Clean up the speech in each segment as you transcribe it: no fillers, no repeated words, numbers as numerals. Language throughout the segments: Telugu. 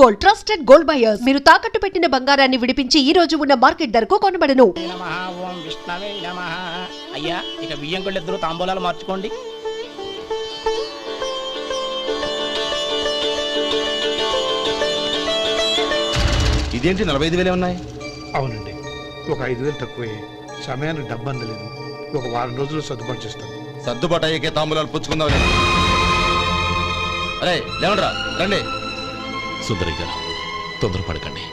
Gold, trusted gold buyers. మీరు తాకట్టు పెట్టిన బంగారాన్ని విడిపించి ఈ రోజు ఉన్న మార్కెట్ ధరకు కొనబడను. ఓం విష్ణవే నమః. అయ్యా ఇక బియ్యం ఇద్దరు తాంబూలాలు మార్చుకోండి. ఇదేంటి 45,000 ఉన్నాయి? అవునండి, ఒక 5,000 తక్కువే. సమయానికి డబ్బు అందలేదు. ఒక వారం రోజులు సర్దుబాటు చేస్తాను. సర్దుబాటు అయ్యకే తాంబూలాలు పుచ్చుకుందాం. అరే లేవండ్రా, రండి. సుందరి గారు, తొందరపడకండి.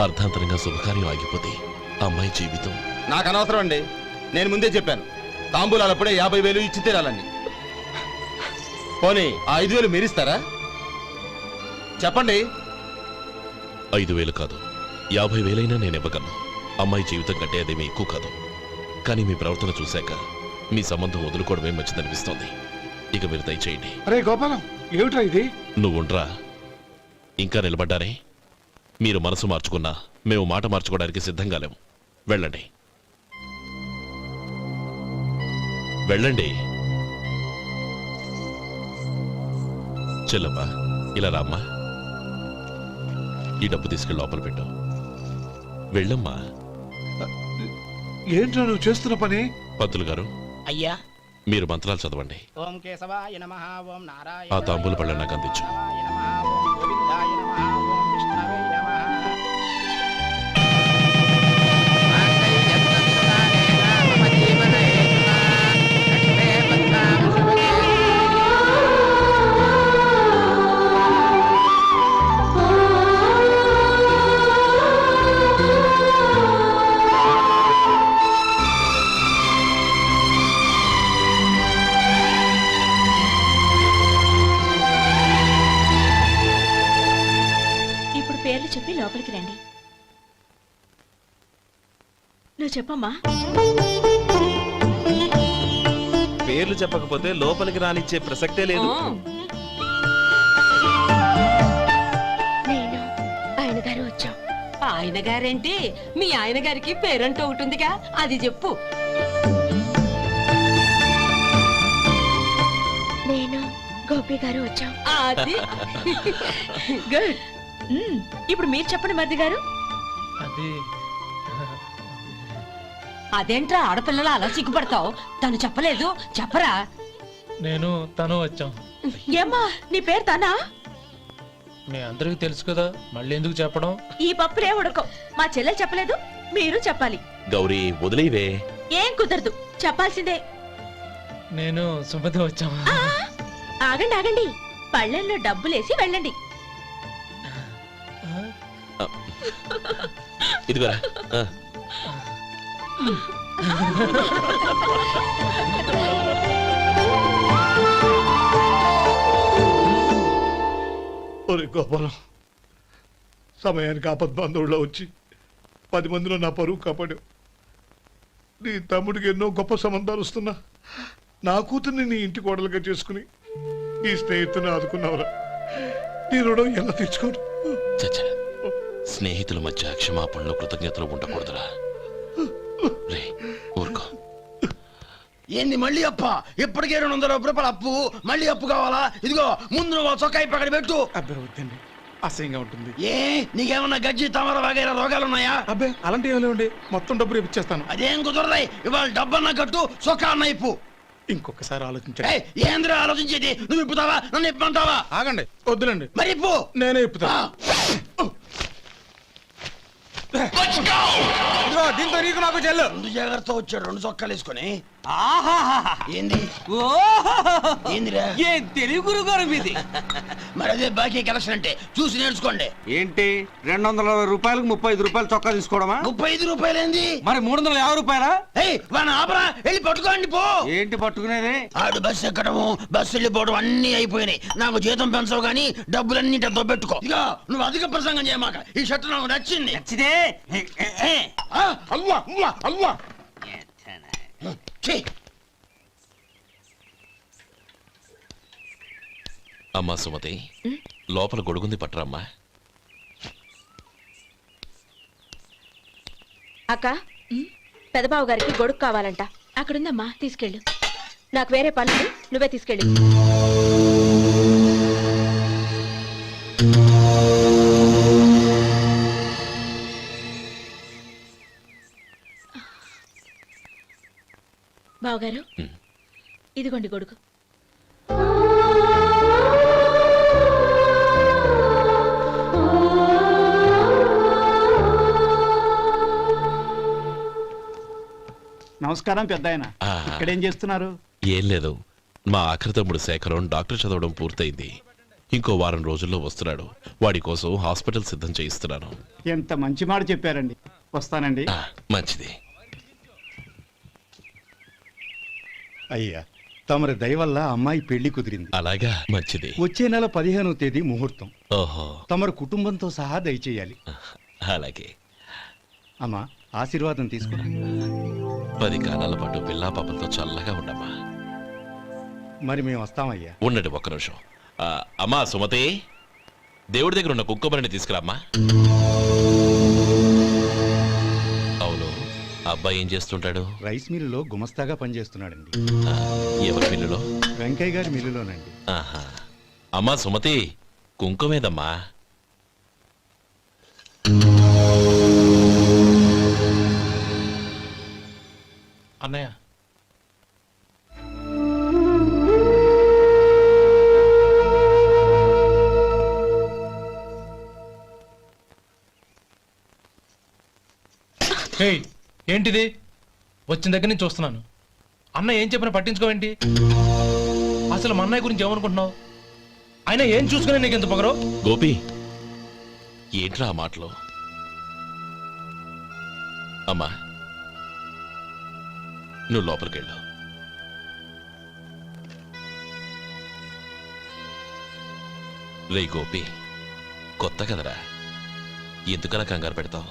అర్ధాంతరంగా శుభకార్యం ఆగిపోతే అమ్మాయి జీవితం. నాకు అనవసరం అండి, నేను ముందే చెప్పాను. తాంబూలాలు అప్పుడే 50,000 ఇచ్చి తీరాలండి. పోనీ ఆ 5,000 మీరిస్తారా? చెప్పండి. 5,000 కాదు, 50,000 నేను ఇవ్వగలను. అమ్మాయి జీవితం కంటే అదేమీ ఎక్కువ కాదు. కానీ మీ ప్రవర్తన చూశాక మీ సంబంధం వదులుకోవడమే మంచిదనిపిస్తోంది. ఇక మీరు దయచేయండి. అరే గోపాలం, ఏమిట్రా ఇది? నువ్వుండ్రా. ఇంకా నిలబడ్డారే? మీరు మనసు మార్చుకున్నా మేము మాట మార్చుకోవడానికి సిద్ధంగా లేము. వెళ్ళండి, వెళ్ళండి. చెల్లమ్మా, ఇలా రామ్మా. ఈ డబ్బు తీసుకెళ్ళి లోపల పెట్టు. వెళ్ళమ్మా. ఏంట్రా నువ్వు చేస్తున్న పని? పంతులు గారు, అయ్యా మీరు మంత్రాలు చదవండి. ఓం కేశవాయ నమః. ఓం నారాయణ. ఆ తాంబూల పళ్ళ నాకు అందించు. ఓం గోవిందాయ నమః. ఓం విష్ణవే నమః. పేర్లు చెప్పి లోపలికి రండి. నువ్వు చెప్పమ్మా. పేర్లు చెప్పకపోతే లోపలికి రానిచ్చే ప్రసక్తే లేదు. నేను ఆయన గారు వచ్చాం. ఆయన గారేంటి? మీ ఆయన గారికి పేరంటూ ఉంటుందిగా, అది చెప్పు. నేను గోపి గారు వచ్చాం. అది గుడ్. ఇప్పుడు మీరు చెప్పండి మరిది గారు. అదేంట్రా ఆడపిల్లలు అలా సిగ్గుపడతావు? తను చెప్పలేదు, చెప్పరా. నేను తను వచ్చాం. ఏమ్మా నీ పేరు తనా? మీ అందరికి తెలుసు కదా, మళ్ళీ ఎందుకు చెప్పడం? ఈ పప్పులే ఉడకం. మా చెల్లెలు చెప్పలేదు, మీరు చెప్పాలి. గౌరీ, వదిలేవే. ఏం కుదరదు, చెప్పాల్సిందే. నేను సుమతి వచ్చాం. ఆగండి ఆగండి, పళ్ళెంలో డబ్బులేసి వెళ్ళండి. ఇదిగోరా. ఒరే గోపాలం, సమయానికి ఆపద్బంధువుల్లో వచ్చి 10 మందిలో నా పరువు కాపాడావు. నీ తమ్ముడికి ఎన్నో గొప్ప సంబంధాలు వస్తున్నా నా కూతుర్ని నీ ఇంటి కోడలుగా చేసుకుని నీ స్నేహితుని ఆదుకున్నావురా. నీ రుణం ఎలా తీర్చుకోరు? చచ్చా, స్నేహితుల మధ్య క్షమాపణలు కృతజ్ఞతలు ఉండకూడదురా. రే ఊరుకో. ఏంది మళ్ళీ అప్ప? ఇప్పటికే 200 రూపాయలు అప్పు, మళ్ళీ అప్పు కావాలా? ఇదిగో ముందు నువ్వు చొక్కా పక్కన పెట్టు. అబ్బే వద్దండి, అసహ్యంగా ఉంటుంది. ఏ నీకేమన్నా గజ్జి తమర వగైరా రోగాలున్నాయా? అబ్బే అలాంటి ఏమైనా ఉండే, మొత్తం డబ్బు రేపిచ్చేస్తాను. అదేం కుదరదాయి. ఇవాళ డబ్బన్నా కట్టు, చొక్కా అన్న ఇప్పు. ఇంకొకసారి ఆలోచించండి. ఏంద్ర ఆలోచించేది? నువ్వు ఇప్పుతావా, నన్ను ఇప్పమంటావా? ఆగండి, వద్దులండి. మరి ఇప్పు. నేనే ఇప్పుతా. దీంతో నీకు నాకు చెల్లు. 2 జాగ్రత్త వచ్చాడు, 2 చొక్కాలు వేసుకొని. ఏంది ఏందిరా? ఏ తెలుగు గురువు గారు మీది? మరి అదే బాకీ కలెక్షన్ అంటే, చూసి నేర్చుకోండి. ఏంటి 220 రూపాయలకు 35 రూపాయలు చొక్కా తీసుకోవడమా? 35 రూపాయలు ఏంది? మరి 350 రూపాయలా? వాడిని ఆపరా, వెళ్ళి పట్టుకోండి పో. ఏంటి పట్టుకునేది? ఆడు బస్సు ఎక్కడము, బస్సు వెళ్ళిపోవడం అన్ని అయిపోయినాయి. నాకు జీతం పెంచవు గానీ డబ్బులన్నీ దొబ్బెట్టుకో. ఇక నువ్వు అధిక ప్రసంగం చేయమాక. ఈ షర్ట్ నాకు నచ్చింది. నచ్చితే అల్వా అల్వా అల్వా. అమ్మా సుమతి, లోపల గొడుగుంది, పట్టరమ్మా. అక్క, పెదబాబు గారికి గొడుగు కావాలంట. అక్కడుందమ్మా, తీసుకెళ్ళు. నాకు వేరే పనులు, నువ్వే తీసుకెళ్ళి. బావగారు ఉమ్. ఇదిగోండి గొడుగు. నమస్కారం పెద్ద ఆయన. ఆ. ఇక్కడేం చేస్తున్నారు? ఏం లేదు, మా ఆఖరి తమ్ముడు శేఖరం డాక్టర్ చదవడం పూర్తయింది. ఇంకో వారం రోజుల్లో వస్తున్నాడు. వాడి కోసం హాస్పిటల్ సిద్ధం చేయిస్తున్నాను. ఎంత మంచి మాట చెప్పారండి. వస్తానండి. ఆ, మంచిది. అయ్యా, తమరి దయ వల్ల అమ్మాయి పెళ్లి కుదిరింది. అలాగా, మంచిది. వచ్చే నెల 15వ తేదీ ముహూర్తం. ఓహో, తమరు కుటుంబంతో సహా దయచేయాలి. అలాగే. అమ్మా, ఆశీర్వాదం తీసుకురా. 10 కాలాల పాటు పిల్లా పాపలతో చల్లగా ఉండమ్మా. మరి మేము వస్తామయ్యా. ఉండండి ఒక్క నిమిషం. అమ్మా సుమతి, దేవుడి దగ్గర ఉన్న కుక్కబరిని తీసుకురామ్మా. అవును, అబ్బాయి ఏం చేస్తుంటాడు? రైస్ మిల్లులో గుమస్తాగా పనిచేస్తున్నాడండి. ఆ, ఎవరి మిల్లులో? వెంకయ్య గారి మిల్లులోనండి. ఆహా. అమ్మా సుమతి, కుంకుమేదమ్మా. అన్నయ్య, ఏయ్, ఏంటిది? వచ్చిన దగ్గర నుంచి చూస్తున్నాను. అన్న ఏం చెప్పినా పట్టించుకోవేంటి? అసలు మా అన్నయ్య గురించి ఏమనుకుంటున్నావు? అయినా ఏం చూసుకునే నీకు ఎంత పొగరు? గోపి, ఏంట్రా ఆ మాటలు? అమ్మా, నువ్వు లోపలికెళ్ళు. రే గోపి, కొత్త కదరా, ఎందుకలా కంగారు పెడతావు?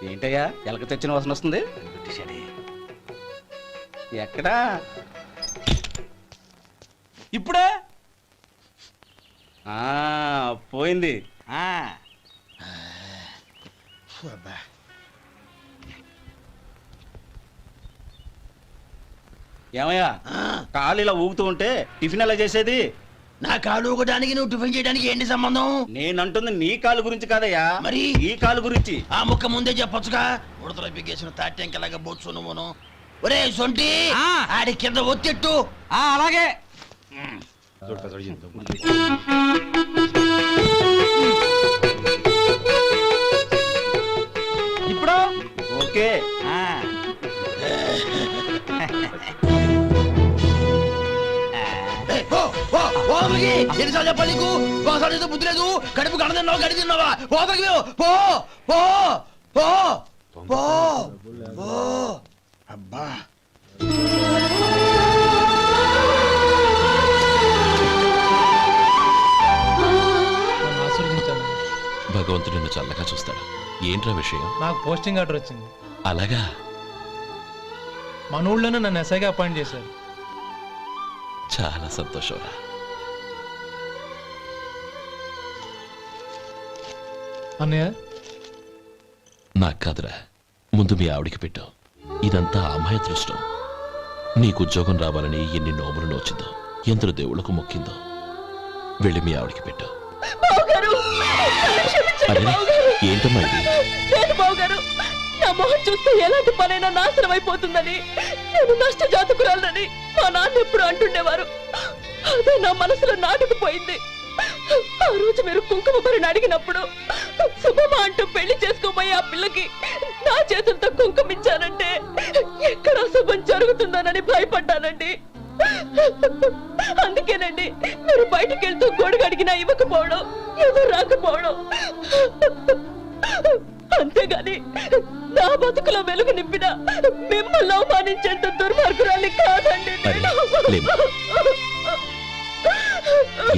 ఏంటయ్యా, ఎలక తెచ్చిన వాసన వస్తుంది? ఎక్కడా? ఇప్పుడే పోయింది. ఏమయ్యా, కాలు ఇలా ఊగుతూ ఉంటే టిఫిన్ ఎలా చేసేది? నా కాలు ఊగడానికి నువ్వు టిఫిన్ చేయడానికి ఏంటి సంబంధం? నేనంటుంది నీ కాలు గురించి కాదయ్యా, మరి ఈ కాలు గురించి. ఆ ముక్క ముందే చెప్పొచ్చుగా. ఉడతలో పిగేసిన తాట్యంకలాగా బొచ్చు నువ్వును. ఒరే సొంటి, ఆడి కింద ఒత్తిట్టు. అలాగే. ఇప్పుడు ఓకే. ఎన్నిసార్లు చెప్పాలి నీకు? ఒకసారి ఏదో బుద్ధి లేదు. కడుపు గడ తిన్నావు, గడి తిన్నావా? పోతకి పో పో పో పో పో. అబ్బా, నన్ను ఆశీర్వదించాను. భగవంతుడు నిన్ను చల్లగా చూస్తాడు. ఏంట్రా విషయం? నాకు పోస్టింగ్ ఆర్డర్ వచ్చింది. అలాగా? మన ఊళ్ళోనే నన్ను ఎస్ఐగా అపాయింట్ చేశారు. చాలా సంతోషంరా. అన్నయ్య, నాకు కాదురా, ముందు మీ ఆవిడికి పెట్టు. ఇదంతా అమ్మాయి దృష్టం. నీకు ఉద్యోగం రావాలని ఎన్ని నోములు నోచిందో, ఎందరు దేవుళ్లకు మొక్కిందో. వెళ్ళి మీ ఆవిడికి పెట్టు. అరే, ఏంటమ్మా ఇది? లేదు బావగారు, నా మొహం చూస్తే ఎలాంటి పనైనా నాశనం అయిపోతుందని, నేను నష్ట జాతకురాలని మా నాన్న ఎప్పుడు అంటుండేవారు. అదే నా మనసులో నాటుకుపోయింది. ఆ రోజు మీరు కుంకుమ భరిని అడిగినప్పుడు శుభమా అంటూ పెళ్లి చేసుకోబోయే ఆ పిల్లకి నా చేతులతో కుంకుమ ఇచ్చానంటే ఎక్కడ శుభం జరుగుతుందోనని భయపడ్డానండి. అందుకేనండి మీరు బయటికి వెళ్తూ గొడుగు అడిగినా ఇవ్వకపోవడం, ఎవరు రాకపోవడం. అంతేగాని నా బతుకులో వెలుగు నింపిన మిమ్మల్ని అవమానించేంత దుర్మార్గురాలి కాదండి నేను.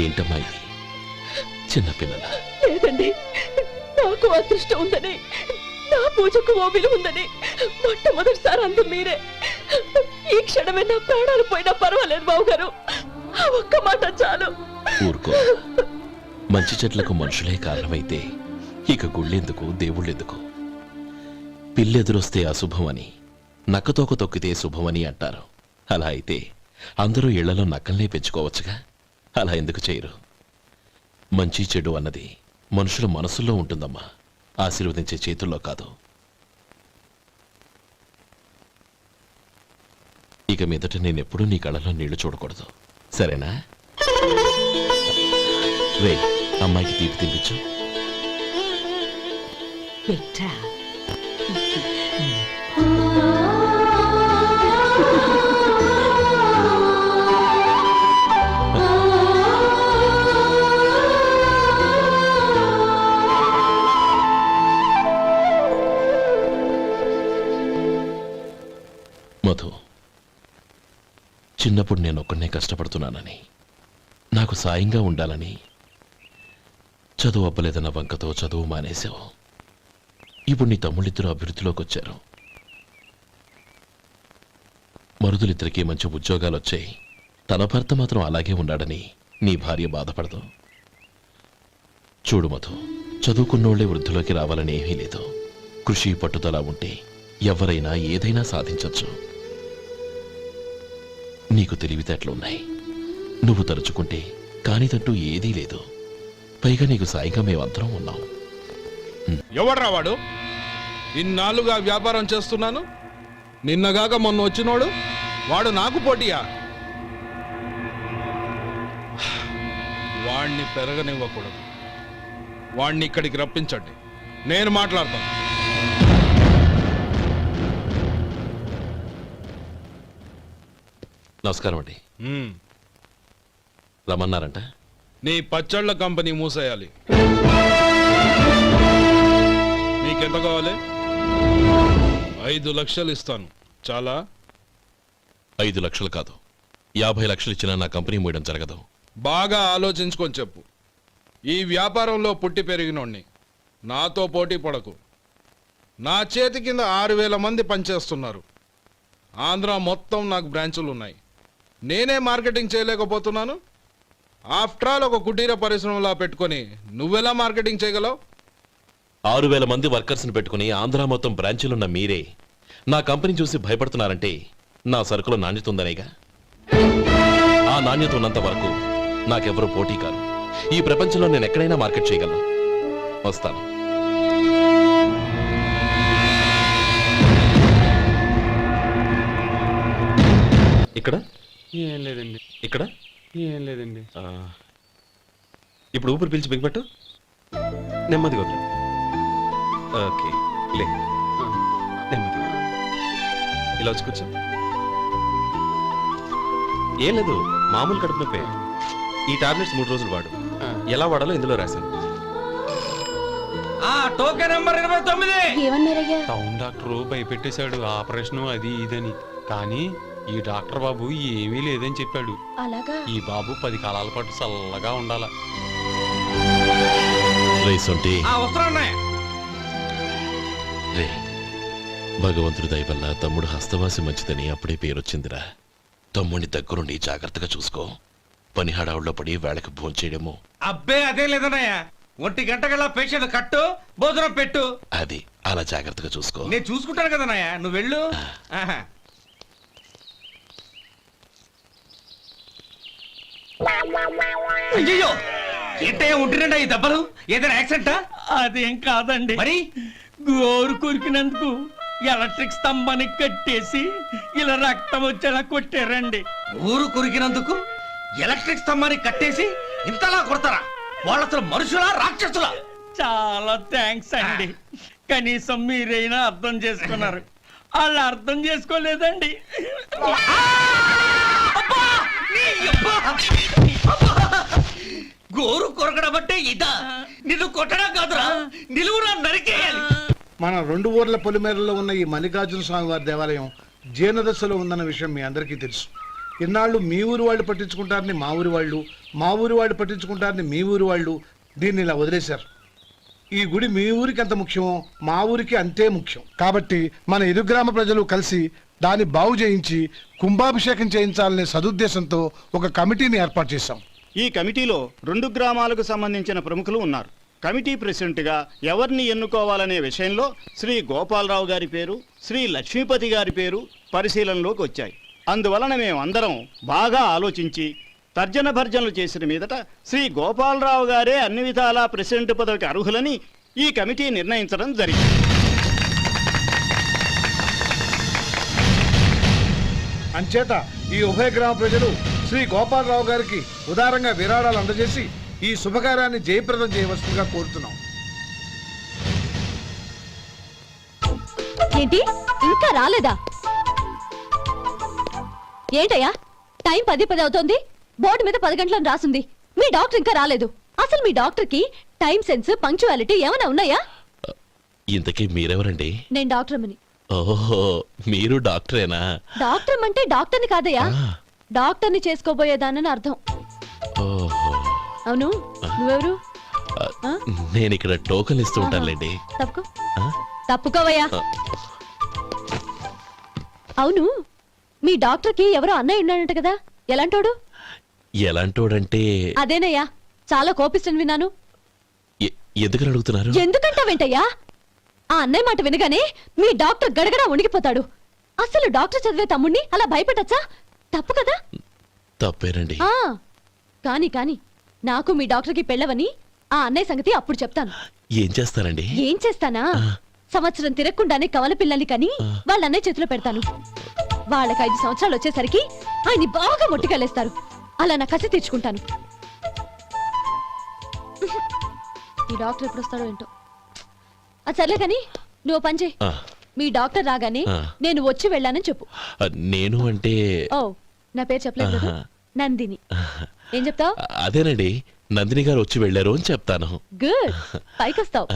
ఏంటమ్మా ఇది? చిన్నపిల్లల లేదండి, నాకు అదృష్టం ఉందని, నా పూజకు ఓ విలువ ఉందని మొట్టమొదటిసారి అందు మీరే. ఈ క్షణమే నా ప్రాణాలు పోయినా పర్వాలేదు బావగారు, ఆ ఒక్క మాట చాలు. ఊరుకో. మంచి చెట్లకు మనుషులే కారణమైతే ఇక గుళ్ళెందుకు, దేవుళ్ళెందుకు? పిల్లెదురొస్తే అశుభమని, నక్కతోక తొక్కితే శుభమని అంటారు. అలా అయితే అందరూ ఇళ్లలో నక్కల్నే పెంచుకోవచ్చుగా. అలా ఎందుకు చేయరు? మంచి చెడు అన్నది మనుషుల మనసుల్లో ఉంటుందమ్మా, ఆశీర్వదించే చేతుల్లో కాదు. ఇక మీదట నేనెప్పుడూ నీ కళ్ళలో నీళ్లు చూడకూడదు, సరేనా? రే, అమ్మాయికి తీపి తినిపించు. పెట్టా మధు, చిన్నప్పుడు నేను ఒక్కనే కష్టపడుతున్నానని, నాకు సాయంగా ఉండాలని చదువు అవ్వలేదన్న వంకతో చదువు మానేశావు. ఇప్పుడు నీ తమ్ముళ్ళిద్దరూ అభివృద్ధిలోకి వచ్చారు. మరుదులిద్దరికీ మంచి ఉద్యోగాలు వచ్చాయి. తన భర్త మాత్రం అలాగే ఉన్నాడని నీ భార్య బాధపడదు. చూడు మధు, చదువుకున్నోళ్లే వృద్ధిలోకి రావాలని ఏమీ లేదు. కృషి పట్టుదల ఉంటే ఎవరైనా ఏదైనా సాధించొచ్చు. నీకు తెలివితేటలున్నాయి. నువ్వు తలుచుకుంటే కానిదంటూ ఏదీ లేదు. పైగా నీకు సాయిగా మేమందరం ఉన్నాం. ఎవడ్రా వాడు? ఇన్నాళ్ళుగా వ్యాపారం చేస్తున్నాను, నిన్నగాక మొన్న వచ్చినోడు వాడు నాకు పోటీయా? వాణ్ణి పెరగనివ్వకూడదు. వాణ్ణి ఇక్కడికి రప్పించండి, నేను మాట్లాడతాను. నమస్కారం అండి. రమ్మన్నారంట? నీ పచ్చళ్ళ కంపెనీ మూసేయాలి. నీకెంత కావాలి? 5 లక్షలు ఇస్తాను. చాలా? 5 లక్షలు కాదు, 50 లక్షలు ఇచ్చినా నా కంపెనీ మూయడం జరగదు. బాగా ఆలోచించుకొని చెప్పు. ఈ వ్యాపారంలో పుట్టి పెరిగినోడ్ని, నాతో పోటీ పడకు. నా చేతి కింద 6,000 మంది పనిచేస్తున్నారు. ఆంధ్ర మొత్తం నాకు బ్రాంచులు ఉన్నాయి. నేనే మార్కెటింగ్ చేయలేకపోతున్నాను. ఆఫ్టర్ ఆల్ ఒక కుటీర పరిశ్రమలా పెట్టుకొని నువ్వెలా మార్కెటింగ్ చేయగలవు? 6,000 మంది వర్కర్స్ని పెట్టుకుని ఆంధ్ర మొత్తం బ్రాంచీలున్న మీరే నా కంపెనీ చూసి భయపడుతున్నారంటే నా సరుకుల నాణ్యత ఉందనేగా. ఆ నాణ్యత ఉన్నంత వరకు నాకెవరూ పోటీ కాదు. ఈ ప్రపంచంలో నేను ఎక్కడైనా మార్కెట్ చేయగలను. వస్తాను. ఇక్కడ ఏం లేదండి. ఇక్కడ ఏం లేదండి. ఇప్పుడు ఊపిరి పీల్చి బిగపట్టు. నెమ్మదిగా వదిలే. ఓకే, లే. నెమ్మదిగా ఇలా వచ్చి కూర్చో. ఏం లేదు, మామూలు కడుపు నొప్పే. ఈ టాబ్లెట్స్ 3 రోజులు వాడు. ఎలా వాడాలో ఇందులో రాశాను. Token number 29. టౌన్ డాక్టర్ భయపెట్టేశాడు, ఆపరేషన్ అది ఇదని. కానీ ఈ డాక్టర్ బాబు ఏమీ లేదని చెప్పాడు. అలాగా? ఈ బాబు 10 కాలాల పాటు చల్లగా ఉండాల. రే, భగవంతుడి దయ వల్ల తమ్ముడు హస్తవాసి మంచిదని అప్పుడే పేరొచ్చిందిరా. తమ్ముడిని దగ్గరుండి జాగ్రత్తగా చూసుకో. పని హడావుల్లో పడి వేళకు భోంచేయడము. అబ్బే అదే లేదన్నయ్య. 1 గంట గల పేషెంట్ కట్టు, భోజనం పెట్టు. అది అలా జాగ్రత్తగా చూసుకో. నేను చూసుకుంటాను కదన్నయ్య, నువ్వు వెళ్ళు. అయ్యో, ఏంటయ్యా ఉంటున్నాడా ఈ దెబ్బలు? ఏదైనా యాక్సిడెంటా? అదేం కాదండి, మరి గోరు కొరికినందుకు ఎలక్ట్రిక్ స్తంభానికి కట్టేసి ఇలా రక్తం వచ్చేలా కొట్టారండి. ఊరు కురికినందుకు ఎలక్ట్రిక్ స్తంభాన్ని కట్టేసి ఇంతలా కొడతారా? వాళ్ళు అసలు మనుషులా, రాక్షసులా? చాలా థ్యాంక్స్ అండి, కనీసం మీరైనా అర్థం చేసుకున్నారు. వాళ్ళు అర్థం చేసుకోలేదండి. గోరు కొరకడం అంటే ఇదా? నిన్ను కొట్టడం కాదురా, నిలువురా నరికేయాలి. మన 2 ఊర్ల పొలిమేరలో ఉన్న ఈ మల్లికార్జున స్వామి వారి దేవాలయం జీర్ణదశలో ఉందన్న విషయం మీ అందరికీ తెలుసు. ఇన్నాళ్ళు మీ ఊరు వాళ్ళు పట్టించుకుంటారని మా ఊరి వాళ్ళు, మా ఊరి వాళ్ళు పట్టించుకుంటారని మీ ఊరి వాళ్ళు దీన్ని ఇలా వదిలేశారు. ఈ గుడి మీ ఊరికి ఎంత ముఖ్యమో మా ఊరికి అంతే ముఖ్యం. కాబట్టి మన ఇరు గ్రామ ప్రజలు కలిసి దాన్ని బాగు చేయించి కుంభాభిషేకం చేయించాలనే సదుద్దేశంతో ఒక కమిటీని ఏర్పాటు చేశాం. ఈ కమిటీలో 2 గ్రామాలకు సంబంధించిన ప్రముఖులు ఉన్నారు. కమిటీ ప్రెసిడెంట్గా ఎవరిని ఎన్నుకోవాలనే విషయంలో శ్రీ గోపాలరావు గారి పేరు, శ్రీ లక్ష్మీపతి గారి పేరు పరిశీలనలోకి వచ్చాయి. అందువలన మేమందరం బాగా ఆలోచించి తర్జన భర్జనలు చేసిన మీదట శ్రీ గోపాలరావు గారే అన్ని విధాలా ప్రెసిడెంట్ పదవికి అర్హులని ఈ కమిటీ నిర్ణయించడం జరిగింది. అంచేత ఈ ఉభయ గ్రామ ప్రజలు శ్రీ గోపాలరావు గారికి ఉదారంగా విరాళాలు అందజేసి ఈ శుభకార్యాన్ని జయప్రదం చేయవలసిందిగా కోరుతున్నాం. ఏంటి ఇంకా రాలేదా? ఏంటయ్యా టైం 10 అవుతోంది, బోర్డు మీద 10 గంటలను రాసింది, మీ డాక్టర్ ఇంకా రాలేదు. అసలు మీ డాక్టర్ కి టైం సెన్స్, పంక్చువాలిటీ ఏమైనా ఉన్నాయా? ఇంతకీ మీరెవరండి? నేను డాక్టర్ అమ్మని. ఓహో, మీరు డాక్టరేనా? డాక్టర్ అంటే డాక్టర్ని కాదయ్యా, డాక్టర్ని చేసుకోబోయేదానని అర్థం. ఓహో, అవును, నువ్వెవరు? నేను ఇక్కడ టోకన్ ఇస్తూ ఉంటానులేండి. తప్పుకో, తప్పుకోవయ్యా. అవును, మీ డాక్టర్ కి ఎవరో అన్నయ్య ఉన్నాడంట కదా, ఎలాంటోడు? ఎలాంటోడంటే అదేనయ్యా, చాలా కోపిస్తని విన్నాను. ఎందుకని అడుగుతున్నారు? ఎందుకంటావేంటయ్యా? ఆ అన్నయ్య మాట వినగానే మీ డాక్టర్ గడగడా ఉణిగిపోతాడు. అసలు డాక్టర్ చదివే తమ్ముణ్ణి అలా భయపెట్టచ్చా? తప్పు కదా? తప్పేనండి. కాని కాని నాకు మీ డాక్టర్కి పెళ్ళవని ఆ అన్నయ్య సంగతి అప్పుడు చెప్తాను. ఏం చేస్తారండి? ఏం చేస్తానా, సంవత్సరం తిరగకుండానే కవల పిల్లల్ని కని వాళ్ళ అన్నయ్య చేతిలో పెడతాను. వాళ్ళకి 5 సంవత్సరాలు వచ్చేసరికి ఆయన్ని బాగా మొట్టికెళ్ళేస్తారు. అలా నా కసి తెచ్చుకుంటాను. ఈ డాక్టర్ ఎప్పుడు వస్తాడో ఏంటో. అది సర్లే కాని నువ్వు పని చేయి, మీ డాక్టర్ రాగానే నేను వచ్చి వెళ్ళానని చెప్పు. నేను అంటే ఓ, నా పేరు చెప్పలేదు కదా, నందిని. ఏం చెప్తావు? అదేనండి, నందిని గారు వచ్చి వెళ్ళారు అని చెప్తాను. గుడ్, పైకొస్తావు.